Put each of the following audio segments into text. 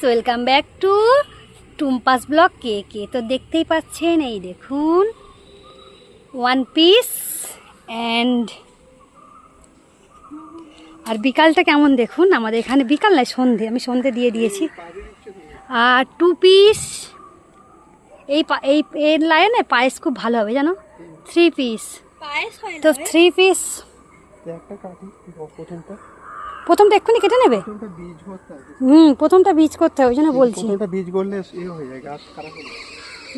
Welcome back to Tumpa's blog কে তো দেখতেই পাচ্ছেন, এই দেখুন ওয়ান পিস অ্যান্ড আর বিকালটা কেমন দেখুন। আমাদের এখানে বিকাল নাই, সন্ধে, আমি সন্ধে দিয়ে দিয়েছি। আর টু পিস, এই এর লাইনে পায়েস খুব ভালো হবে জানো। থ্রি পিস তো থ্রি পিস। প্রথমটা এক্ষুনি কেটে নেবে। প্রথমটা বীজ করতে হবে, ওই জন্য বলছি। বীজ করলে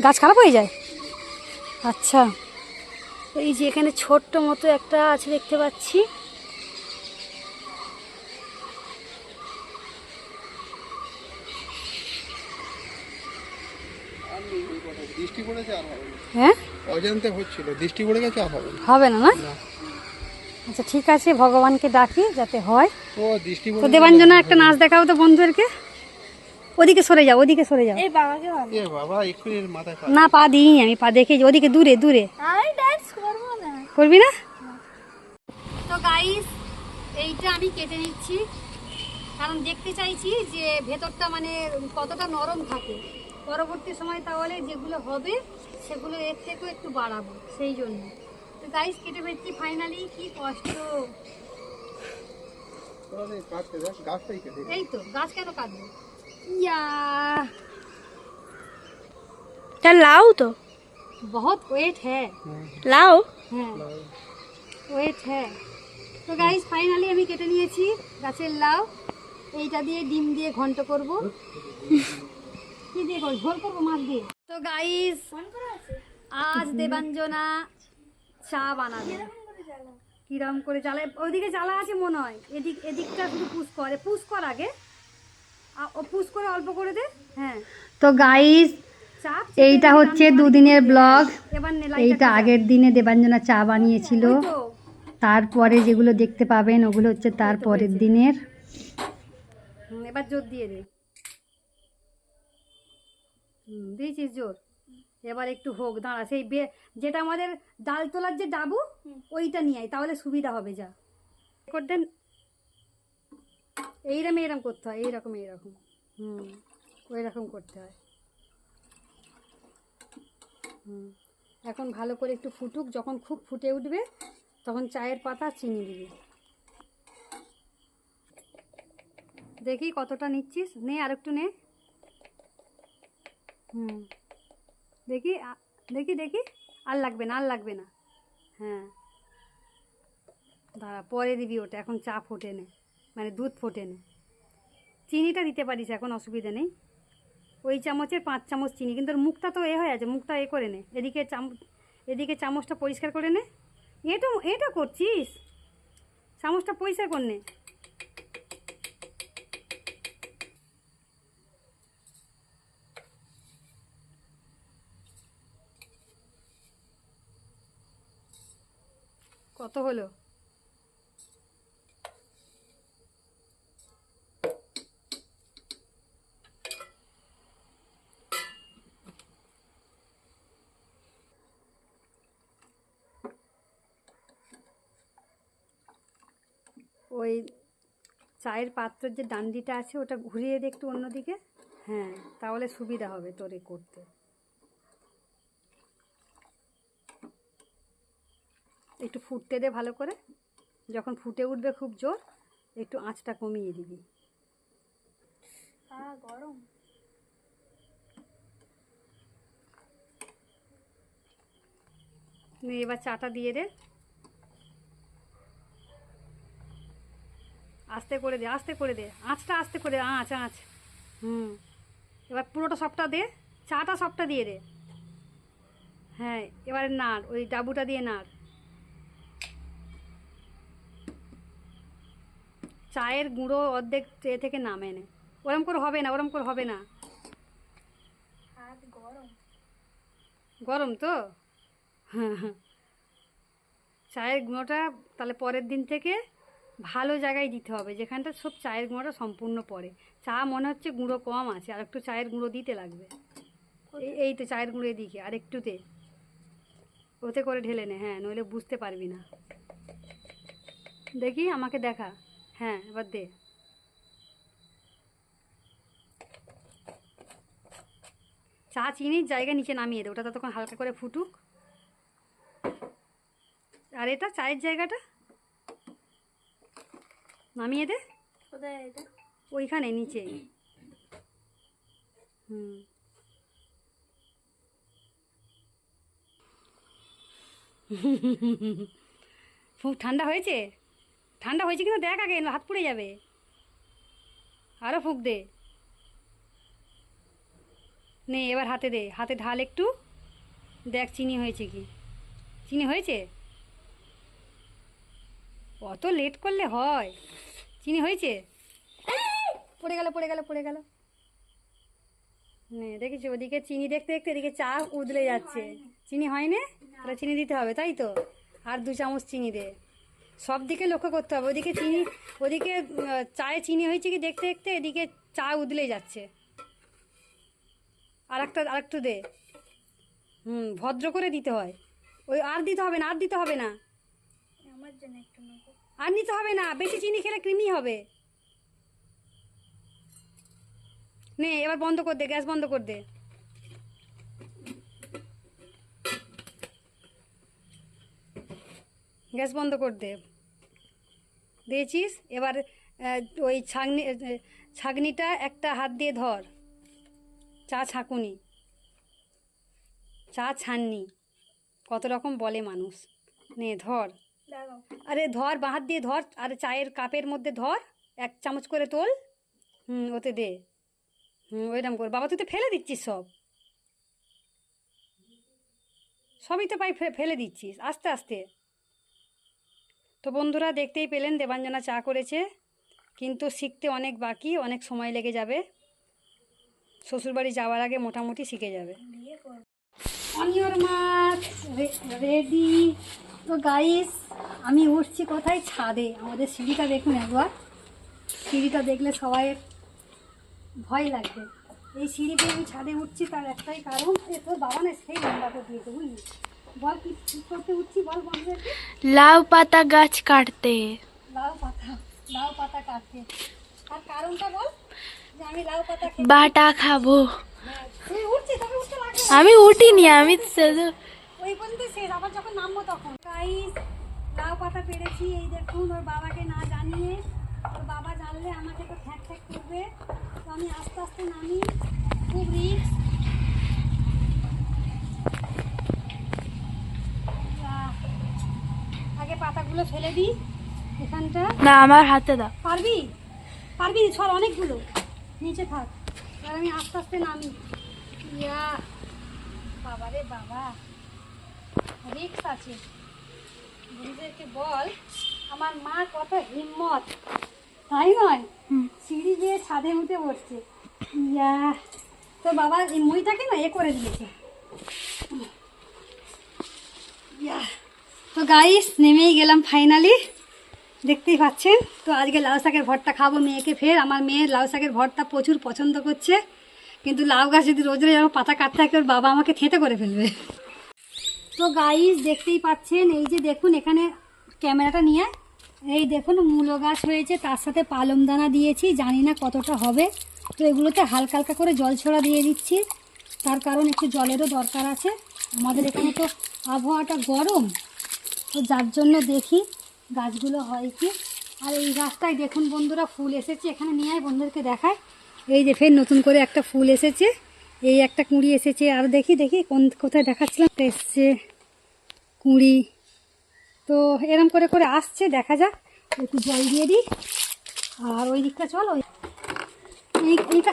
গাছ খারাপ হয়ে যায়। আচ্ছা, এই যে এখানে ছোট্ট মতো একটা আছে দেখতে পাচ্ছি। হ্যাঁ, অজান্তে হচ্ছিল, দৃষ্টি পড়ে গেছে, আর হবে না। আচ্ছা ঠিক আছে, ভগবানকে ডাকি যাতে হয়। দৃষ্টি তো দেবাঞ্জনা একটা নাচ দেখাও তো বন্ধুদেরকে। ওদিকে সরে যাও, ওদিকে সরে যাও। না, পা দিই আমি, পা দেখে ওদিকে দূরে দূরে। করবি না? তো গাইস, এইটা আমি কেটে নিচ্ছি, কারণ দেখতে চাইছি যে ভেতরটা মানে কতটা নরম থাকে। পরবর্তী সময় তাহলে যেগুলো হবে সেগুলো এর থেকেও একটু বাড়াবো, সেই জন্য। তো গাইস কেটে ফেলছি ফাইনালি। কি কষ্ট! এই তো গাছ কেন কাটবো? ইয়া लाओ तो बहुत वेट है। लाओ হ্যাঁ, ওয়েট হ্যাঁ। তো গাইস ফাইনালি আমি কেটে নিয়েছি গাছের লাউ। এইটা দিয়ে ডিম দিয়ে ঘন্ট করব। কি দিয়ে করব? ঝোল করবো মাছ দিয়ে। তো গাইস, আজ দেবাঞ্জনা চা বানাবে। কিরম করে জ্বালায়? ওইদিকে জ্বালা আছে মনে হয়। এদিকটা শুধু পুশ কর আগে। ও পুশ করে অল্প করে দে। হ্যাঁ। তো গাইস, এইটা হচ্ছে দুদিনের ব্লগ। এইটা আগের দিনে দেবাঞ্জনা চা বানিয়েছিল, তারপরে যেগুলো দেখতে পাবেন ওগুলো হচ্ছে তারপরের দিনের। এবার জোর দিয়ে দে। দিয়েছিস জোর। এবার একটু হোক, দাঁড়া। সেই যেটা আমাদের ডাল তোলার যে ডাবু, ওইটা নিয়ে আয়, তাহলে সুবিধা হবে। যা করতেন এইরকম করতে হয়, এইরকম ওই রকম করতে হয়। এখন ভালো করে একটু ফুটুক। যখন খুব ফুটে উঠবে তখন চায়ের পাতা, চিনি দিবি। দেখি কতটা নিচ্ছিস, নে আর একটু নে। দেখি দেখি দেখি, আর লাগবে না। হ্যাঁ, দাঁড়া, পরে দিবি ওটা। এখন চা ফোটে নে, মানে দুধ ফোটে নে। চিনিটা দিতে পারিস এখন, অসুবিধা নেই। ওই চামচের 5 চামচ চিনি। কিন্তু ওর মুখটা তো হয়ে আছে, মুখটা করে নে। এদিকে চামচটা পরিষ্কার করে নে। এটা করছিস, চামচটা পরিষ্কার করে নে। কত হলো? ওই চায়ের পাত্রের যে ডান্ডিটা আছে ওটা ঘুরিয়ে দে একটু অন্যদিকে। হ্যাঁ, তাহলে সুবিধা হবে তোরে করতে। একটু ফুটতে দে ভালো করে। যখন ফুটে উঠবে খুব জোর, একটু আঁচটা কমিয়ে দিবি। গরম। এবার চাটা দিয়ে দে। আস্তে করে দে, আঁচটা আস্তে করে, আঁচ। এবার পুরোটা সবটা দে, চাটা সবটা দিয়ে দে। হ্যাঁ, এবারে নাড়, ওই ডাবুটা দিয়ে নাড়। চায়ের গুঁড়ো অর্ধেক ট্রে থেকে নামে নে। ওরম করে হবে না। গরম তো। হ্যাঁ, চায়ের গুঁড়োটা তাহলে পরের দিন থেকে ভালো জায়গায় দিতে হবে, যেখানটা সব চায়ের গুঁড়োটা সম্পূর্ণ পড়ে। চা মনে হচ্ছে গুঁড়ো কম আছে, আর একটু চায়ের গুঁড়ো দিতে লাগবে। এই তো চায়ের গুঁড়ো এদিকে আর একটুতে, ওতে করে ঢেলে নে। হ্যাঁ, নইলে বুঝতে পারবি না। দেখি, আমাকে দেখা। হ্যাঁ, এবার দে। চা চিনির জায়গায় নিচে নামিয়ে দে, ওটা ততক্ষণ হালকা করে ফুটুক। আর এটা চায়ের জায়গাটা নামিয়ে দে। কোথায় এটা? ওইখানে নিচে। হুম, খুব ঠান্ডা হয়েছে? ঠান্ডা হয়েছে কিনা দেখ আগে, হাত পুড়ে যাবে। আরও ফুঁক দে। নে এবার হাতে দে, হাতে ঢাল একটু, দেখ চিনি হয়েছে কি। চিনি হয়েছে? অত লেট করলে হয়? চিনি হয়েছে? পড়ে গেল পড়ে গেল পড়ে গেল। নে দেখেছি, ওদিকে চিনি দেখতে দেখতে এদিকে চা উদলে যাচ্ছে। চিনি হয়নি? তাহলে চিনি দিতে হবে, তাই তো? আর 2 চামচ চিনি দে। সব দিকে লক্ষ্য করতে হবে, ওদিকে চিনি, ওদিকে চায়ে চিনি হয়েছে কি দেখতে দেখতে এদিকে চা উদলে যাচ্ছে। আরেকটু দে। ভদ্র করে দিতে হয়। ওই আর দিতে হবে না, আর দিতে হবে না, আমার জন্য একটু নেবো। আর নিতে হবে না, বেশি চিনি খেলে কৃমি হবে। নে এবার বন্ধ কর দে, গ্যাস বন্ধ কর দে। গ্যাস বন্ধ কর দে। দিয়েছিস? এবার ওই ছাঁকনিটা একটা হাত দিয়ে ধর। চা ছাঁকুনি, চা ছাননি, কত রকম বলে মানুষ। নে ধর, দাঁড়াও। আরে ধর, বাঁ হাত দিয়ে ধর, আর চায়ের কাপের মধ্যে ধর, 1 চামচ করে তোল। ওতে দে। ওইরকম কর। বাবা তুই তো ফেলে দিচ্ছিস সব, সবই তো পাই ফেলে দিচ্ছিস আস্তে আস্তে। তো বন্ধুরা দেখতেই পেলেন দেবাঞ্জনা চা করেছে, কিন্তু শিখতে অনেক বাকি, অনেক সময় লেগে যাবে। শ্বশুরবাড়ি যাওয়ার আগে মোটামুটি শিখে যাবে। অনিয়র মাছ রেডি। তো গাইস আমি উঠছি কোথায়? ছাদে। আমাদের সিঁড়িটা দেখুন একবার, সিঁড়িটা দেখলে সবাই ভয় লাগবে। এই সিঁড়ি দিয়ে আমি ছাদে উঠছি, তার একটাই কারণ, তোর বাবা না সেই লম্বাটা দিয়েছে, বুঝলি? বল কি করতে উঠছি বল বন্ধুদেরকে? লাউ পাতা গাছ কাটতে। লাউ পাতা কাটতে। আর কারণটা বল, যে আমি লাউ পাতা বাটা খাবো। তুই উঠছিস, তোকে উঠতে লাগবে না। আমি উঠিনি, আমি শুধু ওই পর্যন্ত শেষ, আবার যখন নামবো তখন। গাইস লাউ পাতা পেরেছি, এই দেখুন, ওর বাবাকে না জানিয়ে। ওর বাবা জানলে আমাকে তো ঠ্যাক ঠ্যাক করবে। তো আমি আস্তে আস্তে নামি, খুব রিস্ক। আগে পাতাগুলো ফেলে দিই এখানটা। না, আমার হাতে দাও। পারবি? পারবি, সর অনেকগুলো নিচে থাক। আর আমি আস্তে আস্তে নামি। ইয়া বাবা রে বাবা, রিক্স আছে। বন্ধুদেরকে বল আমার মা কত হিম্মত, তাই নয়? সিঁড়ি দিয়ে ছাদে উঠে বসছে। ইয়া, তো বাবা এই মুইটাকে না করে দিয়েছে। ইয়া, তো গাইস নেমেই গেলাম ফাইনালি, দেখতেই পাচ্ছেন। তো আজকে লাউ শাকের ভর্তা খাবো মেয়েকে। ফের আমার মেয়ে লাউ শাকের ভর্তা প্রচুর পছন্দ করছে, কিন্তু লাউ গাছ যদি রোজ রোজ আমার পাতা কাটতে থাকে, ওর বাবা আমাকে থেঁতে করে ফেলবে। তো গাইস দেখতেই পাচ্ছেন, এই যে দেখুন এখানে ক্যামেরাটা নিয়ে, এই দেখুন মূলো গাছ হয়েছে, তার সাথে পালং দানা দিয়েছি, জানি না কতটা হবে। তো এগুলোতে হালকা হালকা করে জল ছড়া দিয়ে দিচ্ছি, তার কারণ একটু জলেরও দরকার আছে। আমাদের এখানে তো আবহাওয়াটা গরম, তো যার জন্য দেখি গাছগুলো হয় কি। আর এই গাছটায় দেখুন বন্ধুরা ফুল এসেছে, এখানে নিয়ে আয় বন্ধুদেরকে দেখায়। এই যে ফের নতুন করে একটা ফুল এসেছে, এই একটা কুঁড়ি এসেছে, আর দেখি কোথায় দেখাচ্ছিলাম, এসছে কুঁড়ি। তো এরম করে করে আসছে, দেখা যাক। একটু জল দিয়ে দিই। আর ওই দিকটা চল, ওই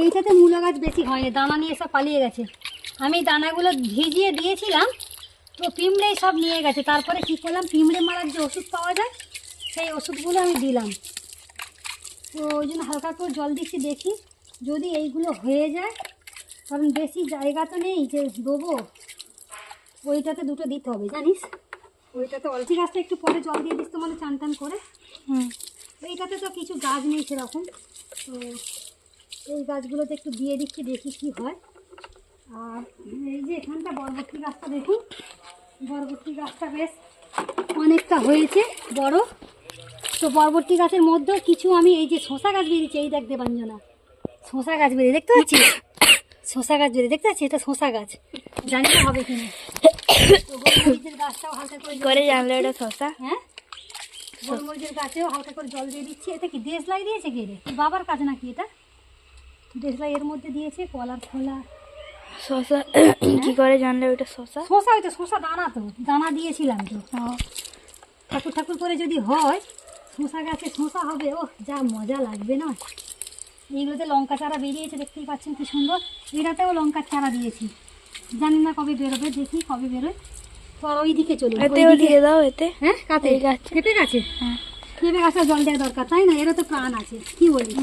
এইটাতে মূলা গাছ বেশি হয়নি, দানা নিয়ে সব পালিয়ে গেছে। আমি দানাগুলো ভিজিয়ে দিয়েছিলাম, তো পিঁমড়েই সব নিয়ে গেছে। তারপরে কী করলাম, পিঁমড়ে মারার যে ওষুধ পাওয়া যায় সেই ওষুধগুলো আমি দিলাম। তো ওই জন্য হালকা করে জল দিচ্ছি, দেখি যদি এইগুলো হয়ে যায়। কারণ বেশি জায়গা তো নেই যে দেবো, ওইটাতে 2টো দিতে হবে জানিস। ওইটাতে অল্প গাছটা একটু পরে জল দিয়ে দিস তো, মানে চান টান করে। এইটাতে তো কিছু গাছ নেই সেরকম, তো এই গাছগুলোতে একটু দিয়ে দিচ্ছি, দেখি কি হয়। আর এই যে এখানটা বরবটি গাছটা দেখুন, বরবটি গাছটা বেশ অনেকটা হয়েছে বড়। তো বরবটি গাছের মধ্যেও কিছু আমি এই যে শশা গাছ বেরিয়েছে, এই দেখ দেবাঞ্জনা, শশা গাছ বেরিয়ে দেখতে পাচ্ছিস? শশা গাছ যদি দেখতে পাচ্ছি, এটা শশা গাছ, জানি না হবে কিনা। তো গোলমরিচের গাছটাও হালকা করে করে জানলে ওটা শশা। হ্যাঁ, গোলমরিচের গাছেও হালকা করে জল দিয়ে দিচ্ছি। এটা কি দেশলাই দিয়েছে কি রে, বাবার কাছে নাকি এটা? দেশলাই এর মধ্যে দিয়েছে, কলার খোলা। শশা কি করে জানলে ওটা শশা? শশা, ওইটা শশা দানা, তো দানা দিয়েছিলাম তো। ঠাকুর ঠাকুর করে যদি হয়, শশা গাছে শশা হবে, ও যা মজা লাগবে না। এইগুলোতে লঙ্কা চারা বেরিয়েছে, দেখতেই পাচ্ছেন কি সুন্দর। এটাতেও লঙ্কার চারা দিয়েছি, জানি না কবে বেরোবে, দেখি কবে বেরোয়। তো আর ওইদিকে চলুন, এতেও দিয়ে দাও এতে। হ্যাঁ কাতে এই গাছ। পেঁপে গাছে, হ্যাঁ পেঁপে গাছটা জল দেওয়া দরকার, তাই না? এরও তো প্রাণ আছে, কি বলি?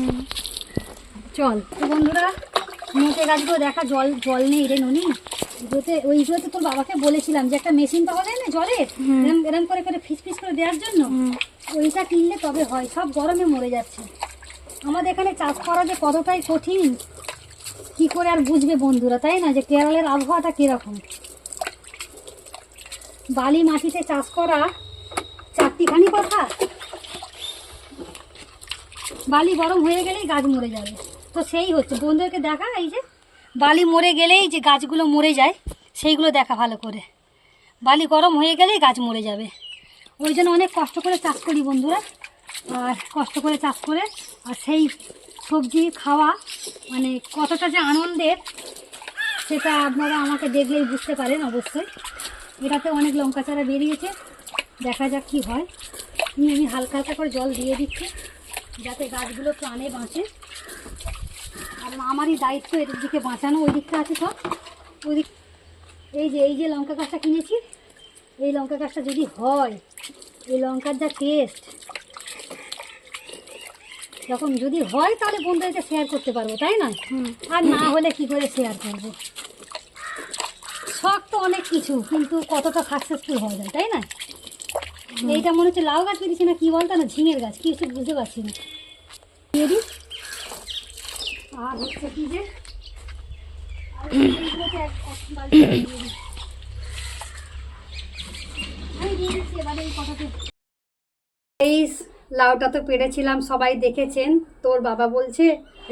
চল তো বন্ধুরা, মোটে গাছগুলো দেখা, জল জল নেই রে ননি। ওইগুলোতে তোর বাবাকে বলেছিলাম যে একটা মেশিন পাওয়া যায় না জলের, এরম এরম করে করে ফিস ফিস করে দেওয়ার জন্য, ওইটা কিনলে তবে হয়। সব গরমে মরে যাচ্ছে। আমাদের এখানে চাষ করা যে কতটাই কঠিন, কি করে আর বুঝবে বন্ধুরা, তাই না? যে কেরলের আবহাওয়াটা কীরকম। বালি মাটিতে চাষ করা চারটিখানি কথা। বালি গরম হয়ে গেলেই গাছ মরে যাবে, তো সেই হচ্ছে বন্ধুদেরকে দেখা। এই যে বালি মরে গেলেই যে গাছগুলো মরে যায়, সেইগুলো দেখা ভালো করে। বালি গরম হয়ে গেলেই গাছ মরে যাবে। ওই জন্য অনেক কষ্ট করে চাষ করি বন্ধুরা। আর কষ্ট করে চাষ করে আর সেই সবজি খাওয়া মানে কতটা যে আনন্দের, সেটা আপনারা আমাকে দেখলেই বুঝতে পারেন অবশ্যই। এটাতে অনেক লঙ্কা চারা বেরিয়েছে, দেখা যাক কি হয়। আমি হালকা হালকা করে জল দিয়ে দিচ্ছি, যাতে গাছগুলো প্রাণে বাঁচে। কারণ আমারই দায়িত্ব এদের দিকে বাঁচানো, ওই দিকটা আছে সব ওই দিক। এই যে লঙ্কা গাছটা কিনেছি, এই লঙ্কা গাছটা যদি হয়, এই লঙ্কার যা টেস্ট, যখন যদি হয় তাহলে বন্ধুদেরকে শেয়ার করতে পারবো, তাই না? আর না হলে কি করে শেয়ার করবো? শখ তো অনেক কিছু, কিন্তু কতটা সাকসেসফুল হয়ে যায়, তাই না? এইটা মনে হচ্ছে লাউ গাছ বেরিয়েছে না কি বলতো না, ঝিঙের গাছ, কি কিছু বুঝতে পারছি না। দিয়ে দিই। আর হচ্ছে কি যে এইগুলোতে এক বালতি দিয়ে দিই। আমি দিয়ে দিচ্ছি এবারে এই কথাতে। এই লাউটা তো পেরেছিলাম, সবাই দেখেছেন। তোর বাবা বলছে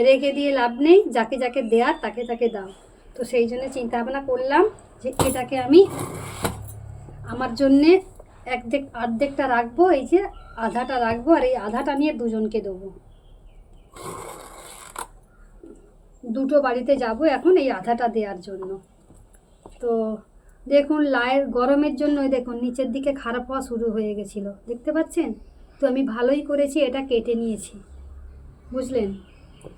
রেখে দিয়ে লাভ নেই, যাকে যাকে দেয়ার তাকে তাকে দাও। তো সেই জন্য চিন্তা ভাবনা করলাম যে এটাকে আমি আমার জন্যে অর্ধেকটা রাখবো, এই যে আধাটা রাখবো, আর এই আধাটা নিয়ে দুজনকে দেবো। দুটো বাড়িতে যাব এখন এই আধাটা দেওয়ার জন্য। তো দেখুন লায়ের গরমের জন্য দেখুন নিচের দিকে খারাপ হওয়া শুরু হয়ে গেছিলো, দেখতে পাচ্ছেন? তো আমি ভালোই করেছি এটা কেটে নিয়েছি, বুঝলেন?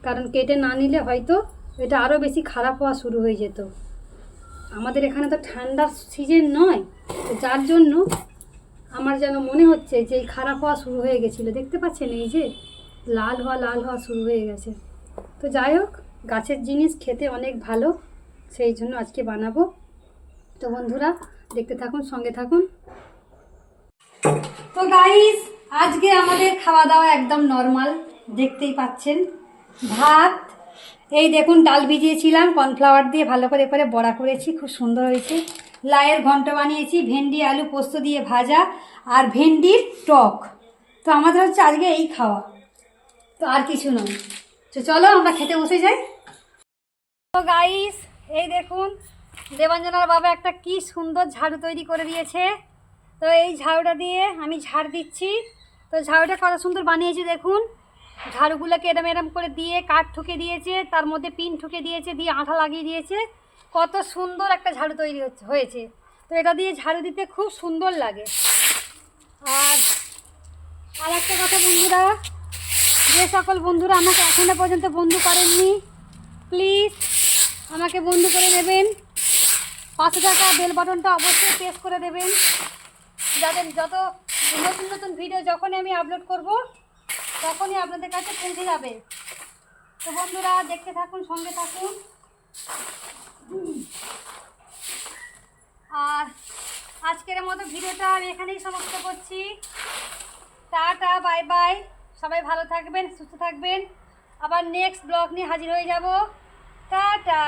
কারণ কেটে না নিলে হয়তো এটা আরও বেশি খারাপ হওয়া শুরু হয়ে যেত। আমাদের এখানে তো ঠান্ডার সিজন নয়, তো যার জন্য আমার যেন মনে হচ্ছে যে এই খারাপ হওয়া শুরু হয়ে গেছিলো। দেখতে পাচ্ছেন এই যে লাল হওয়া শুরু হয়ে গেছে। তো যাই হোক, গাছের জিনিস খেতে অনেক ভালো, সেই জন্য আজকে বানাবো। তো বন্ধুরা দেখতে থাকুন, সঙ্গে থাকুন। তো গাইস, আজকে আমাদের খাওয়া দাওয়া একদম নর্মাল, দেখতেই পাচ্ছেন। ভাত, এই দেখুন ডাল ভিজিয়েছিলাম কর্নফ্লাওয়ার দিয়ে, ভালো করে করে বড়া করেছি, খুব সুন্দর হয়েছে। লায়ের ঘন্ট বানিয়েছি, ভেন্ডি আলু পোস্ত দিয়ে ভাজা, আর ভেন্ডির টক। তো আমাদের হচ্ছে আজকে এই খাওয়া, তো আর কিছু নয়। তো চলো আমরা খেতে বসে যাই। তো গাইস, এই দেখুন দেবাঞ্জনার বাবা একটা কি সুন্দর ঝাড়ু তৈরি করে দিয়েছে। তো এই ঝাড়ুটা দিয়ে আমি ঝাড় দিচ্ছি। তো ঝাড়ুটা কত সুন্দর বানিয়েছে দেখুন। ঝাড়ুগুলোকে এরম এরম করে দিয়ে কাঠ ঠুকে দিয়েছে, তার মধ্যে পিন ঠুকে দিয়েছে, দিয়ে আঠা লাগিয়ে দিয়েছে। কত সুন্দর একটা ঝাড়ু তৈরি হয়েছে। তো এটা দিয়ে ঝাড়ু দিতে খুব সুন্দর লাগে। আর একটা কথা বন্ধুরা, যে সকল বন্ধুরা আমাকে এখনো পর্যন্ত বন্ধু করেননি, প্লিজ আমাকে বন্ধু করে নেবেন। পাশে থাকা বেল বাটনটা অবশ্যই প্রেস করে দেবেন, যাতে যত নতুন নতুন ভিডিও যখনই আমি আপলোড করব তখনই আপনাদের কাছে পৌঁছে যাবে। তো বন্ধুরা দেখতে থাকুন, সঙ্গে থাকুন। আর আজকের মতো ভিডিওটা আমি এখানেই সমাপ্ত করছি। Tata, bye bye. সবাই ভালো থাকবেন, সুস্থ থাকবেন। আবার নেক্সট ব্লগ নিয়ে হাজির হয়ে যাব। Tata,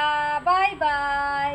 bye bye.